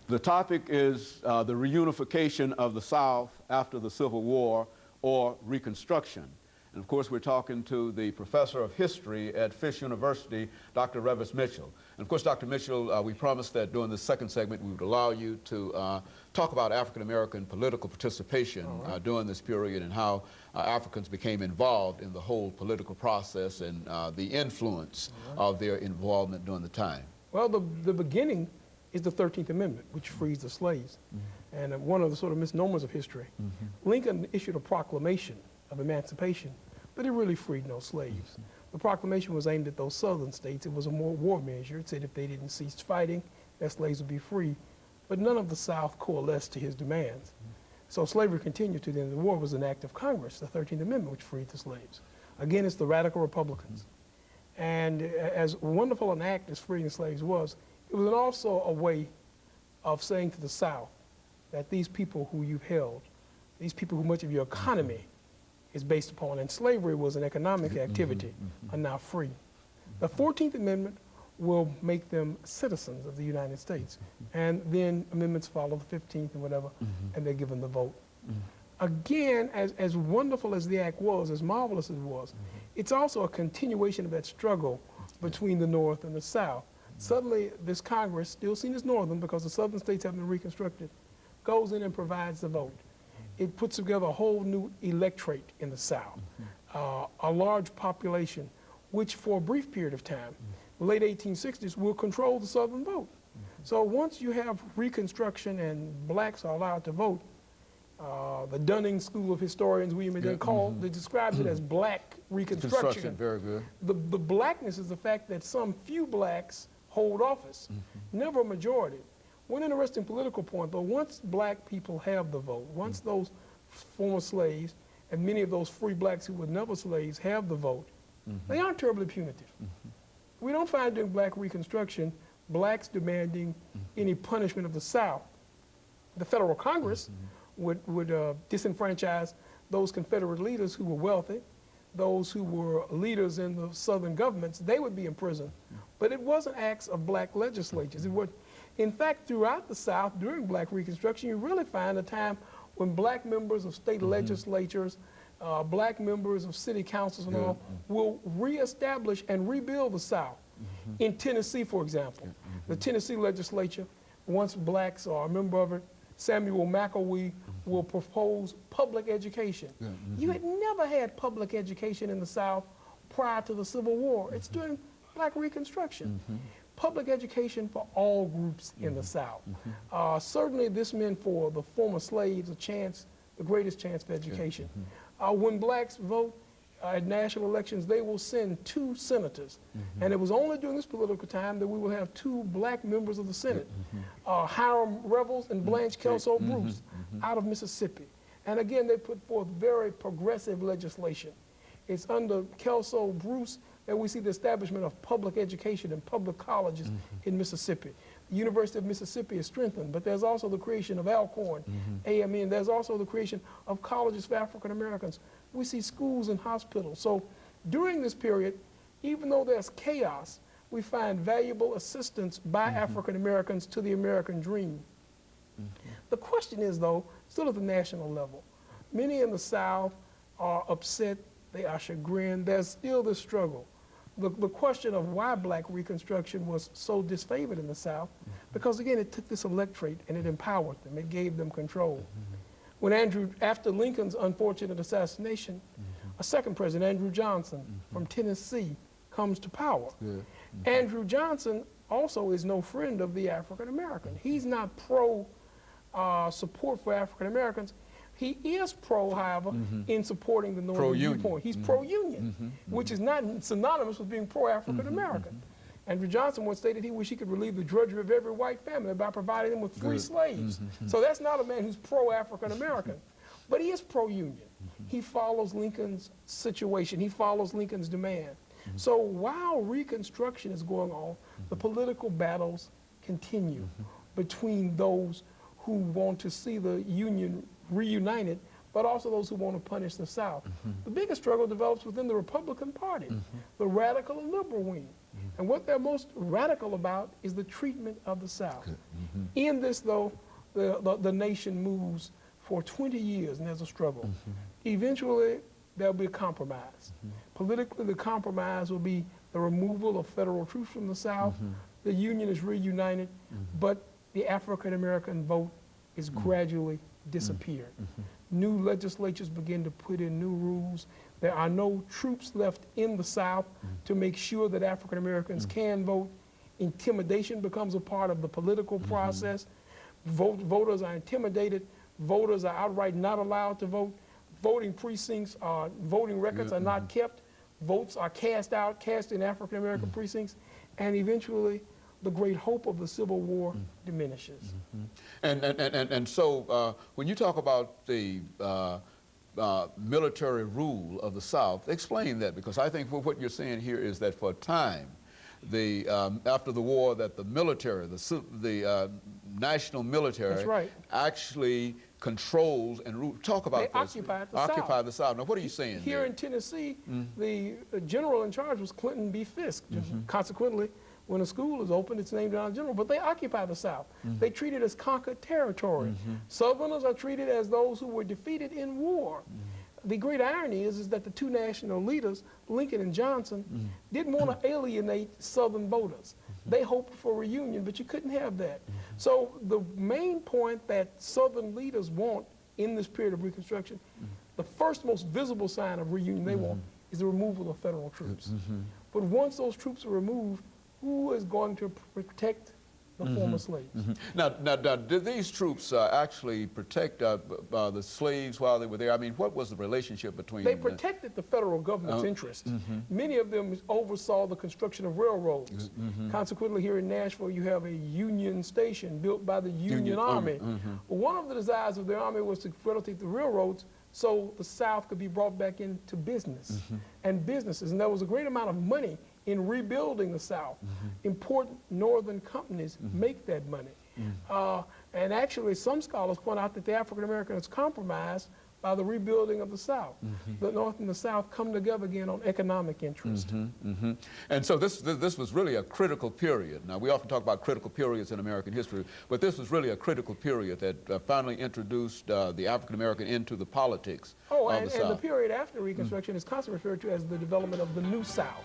The topic is the reunification of the South after the Civil War, or Reconstruction. And of course, we're talking to the professor of history at Fisk University, Dr. Revis Mitchell. And of course, Dr. Mitchell, we promised that during the second segment we would allow you to talk about African-American political participation during this period and how Africans became involved in the whole political process and the influence of their involvement during the time. Well, the beginning is the 13th Amendment, which frees the slaves. And one of the sort of misnomers of history, Lincoln issued a proclamation of emancipation, but it really freed no slaves. The proclamation was aimed at those southern states. It was a more war measure. It said if they didn't cease fighting, their slaves would be free. But none of the South coalesced to his demands. So slavery continued to the end of the war. It was an act of Congress, the 13th Amendment, which freed the slaves. Again, it's the radical Republicans. And as wonderful an act as freeing the slaves was, it was also a way of saying to the South that these people who you've held, these people who much of your economy is based upon, and slavery was an economic activity, are now free. The 14th Amendment will make them citizens of the United States. And then amendments follow, the 15th and whatever, and they're given the vote. Again, as wonderful as the act was, as marvelous as it was, it's also a continuation of that struggle between the North and the South. Suddenly, this Congress, still seen as Northern because the Southern states have been reconstructed, goes in and provides the vote. It puts together a whole new electorate in the South, a large population, which for a brief period of time, the late 1860s, will control the Southern vote. So once you have Reconstruction and blacks are allowed to vote, the Dunning School of Historians, William then describes it as black Reconstruction. Very good. The blackness is the fact that some few blacks hold office, never a majority. One interesting political point, though, once black people have the vote, once those former slaves and many of those free blacks who were never slaves have the vote, they aren't terribly punitive. We don't find during black Reconstruction blacks demanding any punishment of the South. The federal Congress would disenfranchise those Confederate leaders who were wealthy, those who were leaders in the Southern governments. They would be in prison. But it wasn't acts of black legislatures. It would, in fact, throughout the South, during black Reconstruction, you really find a time when black members of state legislatures, black members of city councils and all, will reestablish and rebuild the South. In Tennessee, for example, the Tennessee legislature, once blacks are a member of it, Samuel McElwee will propose public education. You had never had public education in the South prior to the Civil War. It's during black Reconstruction. Public education for all groups in the South. Certainly this meant for the former slaves a chance, the greatest chance for education. When blacks vote at national elections, they will send 2 senators. And it was only during this political time that we will have 2 black members of the Senate, Hiram Revels and Blanche Kelso Bruce, out of Mississippi. And again, they put forth very progressive legislation. It's under Kelso Bruce that we see the establishment of public education and public colleges in Mississippi. The University of Mississippi is strengthened, but there's also the creation of Alcorn, AMN. There's also the creation of colleges for African Americans. We see schools and hospitals. So during this period, even though there's chaos, we find valuable assistance by African Americans to the American dream. The question is, though, still at the national level. Many in the South are upset, they are chagrined. There's still this struggle. The question of why black Reconstruction was so disfavored in the South, because again, it took this electorate and it empowered them, it gave them control. When after Lincoln's unfortunate assassination, a second president, Andrew Johnson from Tennessee, comes to power. Andrew Johnson also is no friend of the African American. He's not pro support for African Americans. He is pro, however, in supporting the Northern viewpoint. He's pro-union, which is not synonymous with being pro-African American. Andrew Johnson once stated he wished he could relieve the drudgery of every white family by providing them with free slaves. So that's not a man who's pro-African American, but he is pro-union. He follows Lincoln's situation. He follows Lincoln's demand. So while Reconstruction is going on, the political battles continue between those who want to see the Union reunited, but also those who want to punish the South. The biggest struggle develops within the Republican Party, the radical and liberal wing. And what they're most radical about is the treatment of the South. In this, though, the nation moves for 20 years, and there's a struggle. Eventually, there'll be a compromise. Politically, the compromise will be the removal of federal troops from the South. The Union is reunited, but the African-American vote is gradually disappearing. New legislatures begin to put in new rules. There are no troops left in the South to make sure that African-Americans can vote. Intimidation becomes a part of the political process. Voters are intimidated. Voters are outright not allowed to vote. Voting precincts, voting records are not kept. Votes are cast in African-American precincts, and eventually the great hope of the Civil War diminishes. And so when you talk about the military rule of the South, explain that, because I think what you're saying here is that for a time, after the war, that the military, the national military, That's right, actually controls and rule. Talk about they this. occupied the South. Now, what are you saying Here there? in Tennessee, the general in charge was Clinton B. Fisk. Consequently, when a school is opened, it's named after a general. But they occupy the South. They treat it as conquered territory. Southerners are treated as those who were defeated in war. The great irony is that the two national leaders, Lincoln and Johnson, didn't want to alienate Southern voters. They hoped for reunion, but you couldn't have that. So the main point that Southern leaders want in this period of Reconstruction, the first most visible sign of reunion they want is the removal of federal troops. But once those troops are removed, who is going to protect the former slaves? Now, did these troops actually protect the slaves while they were there? I mean, what was the relationship between They protected the federal government's interest. Many of them oversaw the construction of railroads. Consequently, here in Nashville, you have a Union station built by the Union Army. One of the desires of the Army was to facilitate the railroads so the South could be brought back into business and businesses. And there was a great amount of money in rebuilding the South. Important northern companies make that money. And actually, some scholars point out that the African Americans compromised by the rebuilding of the South. The North and the South come together again on economic interest. And so this was really a critical period. Now, we often talk about critical periods in American history, but this was really a critical period that finally introduced the African American into the politics of the South. And the period after Reconstruction is constantly referred to as the development of the New South.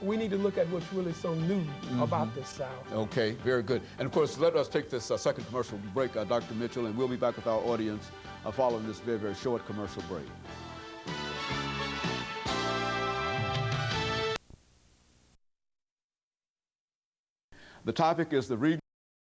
We need to look at what's really so new about this South. Okay, very good. And of course, let us take this second commercial break, Dr. Mitchell, and we'll be back with our audience following this very, very short commercial break. The topic is the